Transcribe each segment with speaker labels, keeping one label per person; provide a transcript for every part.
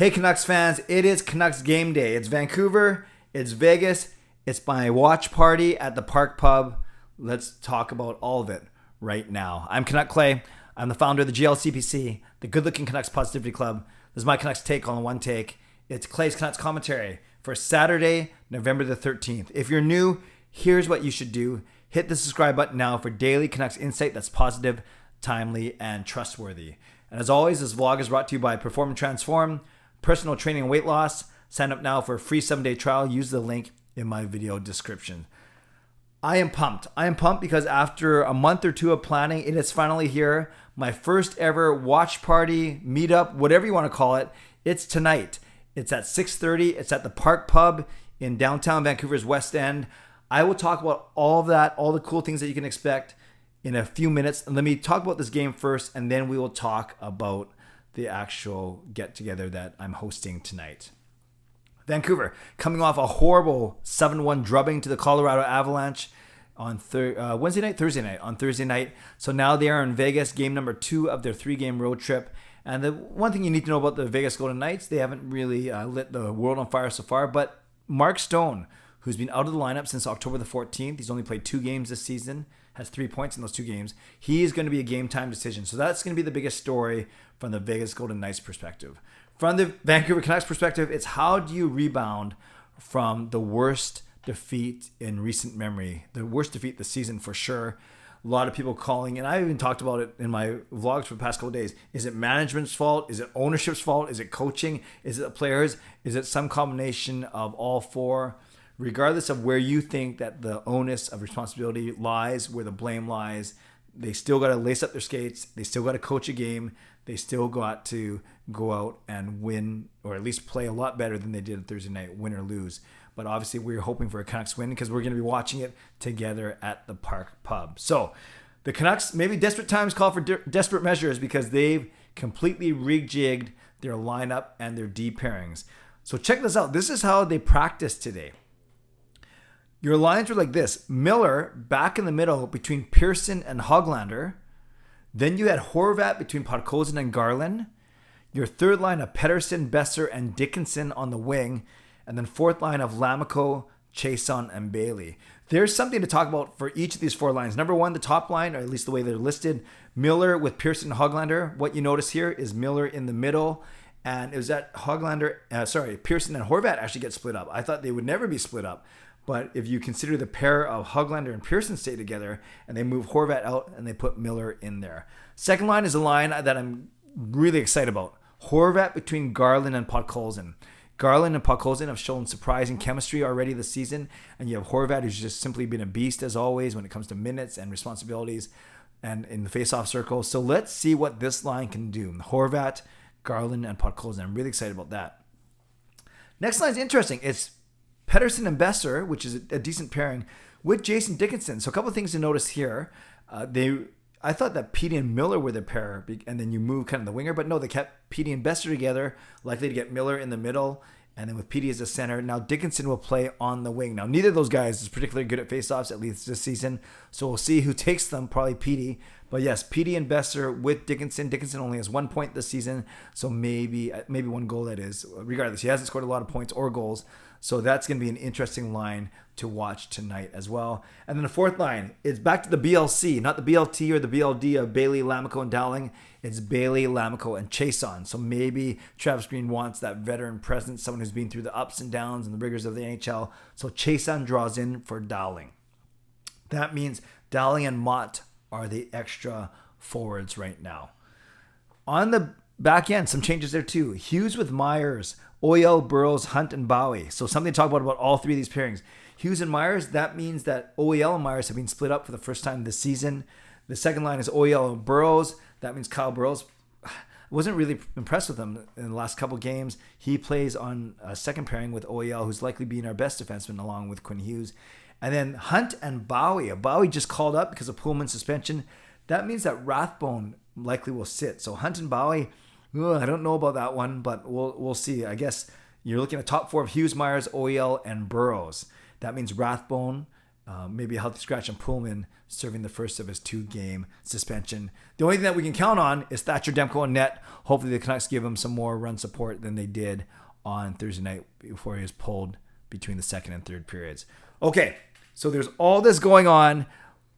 Speaker 1: Hey Canucks fans, it is Canucks Game Day. It's Vancouver, it's Vegas, it's my watch party at the Park Pub. Let's talk about all of it right now. I'm Canuck Clay. I'm the founder of the GLCPC, the Good Looking Canucks Positivity Club. This is my Canucks take on one take. It's Clay's Canucks commentary for Saturday, November the 13th. If you're new, here's what you should do. Hit the subscribe button now for daily Canucks insight that's positive, timely, and trustworthy. And as always, this vlog is brought to you by Perform and Transform, personal training and weight loss. Sign up now for a free 7-day trial. Use the link in my video description. I am pumped. Because after a month or two of planning, it is finally here. My first ever watch party, meetup, whatever you want to call it. It's tonight. It's at 6:30. It's at the Park Pub in downtown Vancouver's West End. I will talk about all of that, all the cool things that you can expect in a few minutes. And let me talk about this game first, and then we will talk about the actual get-together that I'm hosting tonight. Vancouver, coming off a horrible 7-1 drubbing to the Colorado Avalanche on Thursday night. So now they are in Vegas, game number 2 of their 3-game road trip. And the one thing you need to know about the Vegas Golden Knights, they haven't really lit the world on fire so far, but Mark Stone, who's been out of the lineup since October the 14th, he's only played 2 games this season, has 3 points in those 2 games. He is going to be a game time decision. So that's going to be the biggest story from the Vegas Golden Knights perspective. From the Vancouver Canucks perspective, it's how do you rebound from the worst defeat in recent memory, the worst defeat this season for sure. A lot of people calling, and I even talked about it in my vlogs for the past couple of days. Is it management's fault? Is it ownership's fault? Is it coaching? Is it the players? Is it some combination of all 4? Regardless of where you think that the onus of responsibility lies, where the blame lies, they still got to lace up their skates. They still got to coach a game. They still got to go out and win, or at least play a lot better than they did on Thursday night, win or lose. But obviously, we're hoping for a Canucks win because we're going to be watching it together at the Park Pub. So the Canucks, maybe desperate times call for desperate measures because they've completely rejigged their lineup and their d-pairings. So check this out. This is how they practiced today. Your lines were like this. Miller back in the middle between Pearson and Höglander. Then you had Horvat between Podkolzin and Garland. Your third line of Pettersson, Besser, and Dickinson on the wing. And then fourth line of Lammikko, Chiasson, and Bailey. There's something to talk about for each of these 4 lines. Number 1, the top line, or at least the way they're listed, Miller with Pearson and Höglander. What you notice here is Miller in the middle. And it was that Pearson and Horvat actually get split up. I thought they would never be split up. But if you consider the pair of Höglander and Pearson stay together and they move Horvat out and they put Miller in there. Second line is a line that I'm really excited about. Horvat between Garland and Podkolzin. Garland and Podkolzin have shown surprising chemistry already this season. And you have Horvat, who's just simply been a beast as always when it comes to minutes and responsibilities and in the face-off circle. So let's see what this line can do. Horvat, Garland, and Podkolzin. I'm really excited about that. Next line is interesting. It's Pettersson and Besser, which is a decent pairing, with Jason Dickinson. So a couple of things to notice here. I thought that Petey and Miller were the pair, and then you move kind of the winger. But no, they kept Petey and Besser together, likely to get Miller in the middle, and then with Petey as a center. Now Dickinson will play on the wing. Now neither of those guys is particularly good at faceoffs, at least this season. So we'll see who takes them, probably Petey. But yes, Petey and Besser with Dickinson. Dickinson only has 1 point this season, so maybe 1 goal that is. Regardless, he hasn't scored a lot of points or goals. So that's going to be an interesting line to watch tonight as well. And then the fourth line, it's back to the BLC, not the BLT or the BLD of Bailey, Lammikko, and Dowling. It's Bailey, Lammikko, and Chiasson. So maybe Travis Green wants that veteran presence, someone who's been through the ups and downs and the rigors of the NHL. So Chiasson draws in for Dowling. That means Dowling and Mott are the extra forwards right now. On the back end, some changes there too. Hughes with Myers, Oyel, Burrows, Hunt, and Bowie. So something to talk about all 3 of these pairings. Hughes and Myers, that means that Oyel and Myers have been split up for the first time this season. The second line is Oyel and Burrows. That means Kyle Burrows. I wasn't really impressed with him in the last couple games. He plays on a second pairing with Oyel, who's likely being our best defenseman along with Quinn Hughes. And then Hunt and Bowie. Bowie just called up because of Pullman's suspension. That means that Rathbone likely will sit. So Hunt and Bowie, I don't know about that one, but we'll see. I guess you're looking at top 4 of Hughes, Myers, Oyel, and Burrows. That means Rathbone maybe a healthy scratch on Pullman serving the first of his 2-game suspension. The only thing that we can count on is Thatcher Demko on net. Hopefully the Canucks give him some more run support than they did on Thursday night before he was pulled between the second and third periods. Okay, so there's all this going on,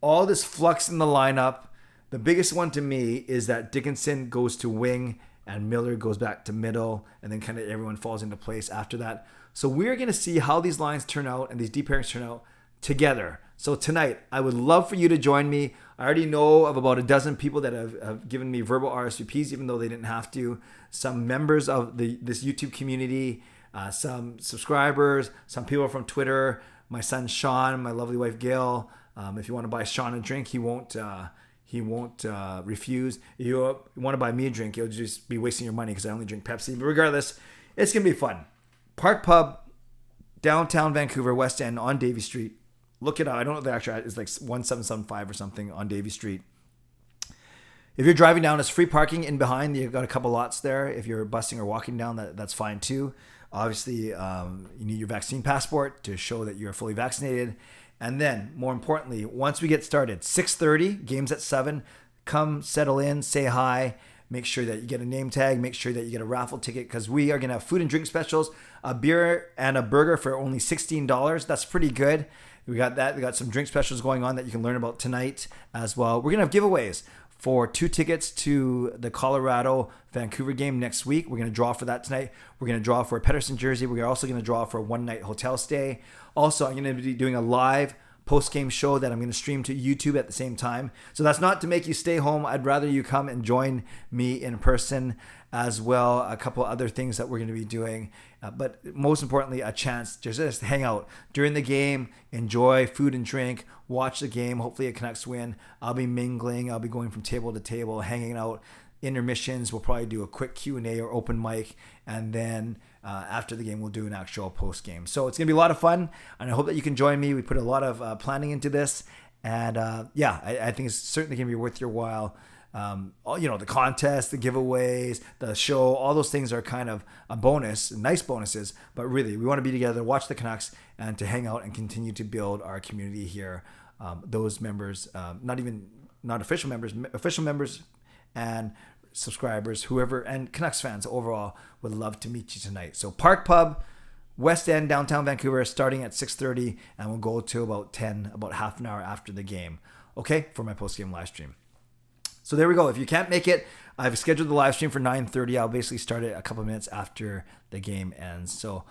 Speaker 1: all this flux in the lineup. The biggest one to me is that Dickinson goes to wing and Miller goes back to middle, and then kind of everyone falls into place after that. So we're going to see how these lines turn out and these d-pairings turn out together. So tonight, I would love for you to join me. I already know of about a dozen people that have given me verbal RSVPs, even though they didn't have to. Some members of this YouTube community, some subscribers, some people from Twitter, my son Sean, my lovely wife Gail. If you want to buy Sean a drink, he won't refuse. If you want to buy me a drink, you'll just be wasting your money because I only drink Pepsi. But regardless, it's going to be fun. Park Pub, downtown Vancouver, West End on Davie Street. Look it up. I don't know the actual, it's like 1775 or something on Davie Street. If you're driving down, it's free parking in behind. You've got a couple lots there. If you're busing or walking down, that's fine too. Obviously, you need your vaccine passport to show that you're fully vaccinated. And then, more importantly, once we get started, 6:30, games at 7, come settle in, say hi, make sure that you get a name tag, make sure that you get a raffle ticket, because we are going to have food and drink specials, a beer and a burger for only $16. That's pretty good. We got that. We got some drink specials going on that you can learn about tonight as well. We're going to have giveaways for 2 tickets to the Colorado-Vancouver game next week. We're going to draw for that tonight. We're going to draw for a Pettersson jersey. We're also going to draw for a 1-night hotel stay. Also, I'm going to be doing a live post-game show that I'm going to stream to YouTube at the same time. So that's not to make you stay home. I'd rather you come and join me in person as well. A couple other things that we're going to be doing. But most importantly, a chance to just hang out during the game, enjoy food and drink, watch the game. Hopefully a Canucks win. I'll be mingling. I'll be going from table to table, hanging out. Intermissions, we'll probably do a quick Q&A or open mic. And then after the game, we'll do an actual post game. So it's going to be a lot of fun. And I hope that you can join me. We put a lot of planning into this. And I think it's certainly going to be worth your while. The contest, the giveaways, the show, all those things are kind of a bonus, nice bonuses. But really, we want to be together, watch the Canucks, and to hang out and continue to build our community here. Those members, not official members, and subscribers, whoever, and Canucks fans overall would love to meet you tonight. So Park Pub, West End, downtown Vancouver, starting at 6:30, and we'll go to about 10, about half an hour after the game. Okay, for my post-game live stream. So there we go. If you can't make it, I've scheduled the live stream for 9:30. I'll basically start it a couple of minutes after the game ends. So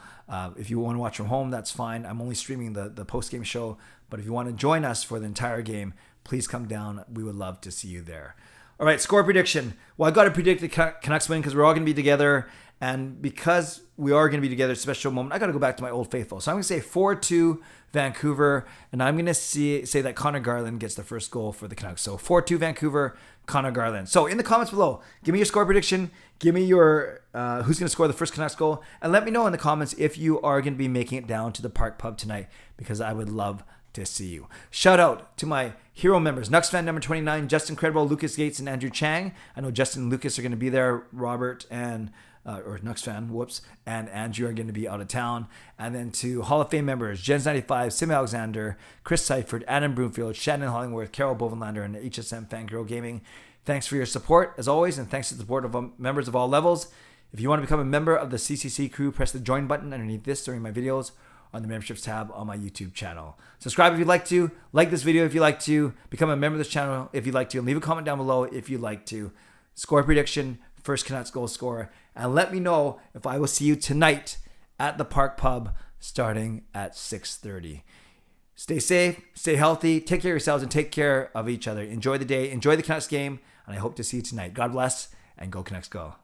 Speaker 1: if you want to watch from home, that's fine. I'm only streaming the post-game show. But if you want to join us for the entire game, please come down. We would love to see you there. All right, score prediction. Well, I got to predict the Canucks win because we're all going to be together. And because we are going to be together, it's a special moment, I got to go back to my old faithful. So I'm going to say 4-2 Vancouver. And I'm going to say that Connor Garland gets the first goal for the Canucks. So 4-2 Vancouver, Connor Garland. So in the comments below, give me your score prediction. Give me your who's going to score the first Canucks goal. And let me know in the comments if you are going to be making it down to the Park Pub tonight, because I would love to see you. Shout out to my hero members, Nucks fan number 29, Justin Credible, Lucas Gates, and Andrew Chang. I know Justin and Lucas are going to be there. Robert and or Nucks fan, and Andrew are going to be out of town. And then to Hall of Fame members, Jens95, Sim Alexander, Chris Seifert, Adam Broomfield, Shannon Hollingworth, Carol Bovenlander, and HSM Fangirl Gaming. Thanks for your support, as always, and thanks to the support of members of all levels. If you want to become a member of the CCC crew, press the join button underneath this during my videos on the memberships tab on my YouTube channel. Subscribe if you'd like to, like this video if you'd like to, become a member of this channel if you'd like to, and leave a comment down below if you'd like to. Score prediction, first Canucks goal scorer, and let me know if I will see you tonight at the Park Pub starting at 6:30. Stay safe, stay healthy, take care of yourselves, and take care of each other. Enjoy the day, enjoy the Canucks game, and I hope to see you tonight. God bless, and go Canucks go.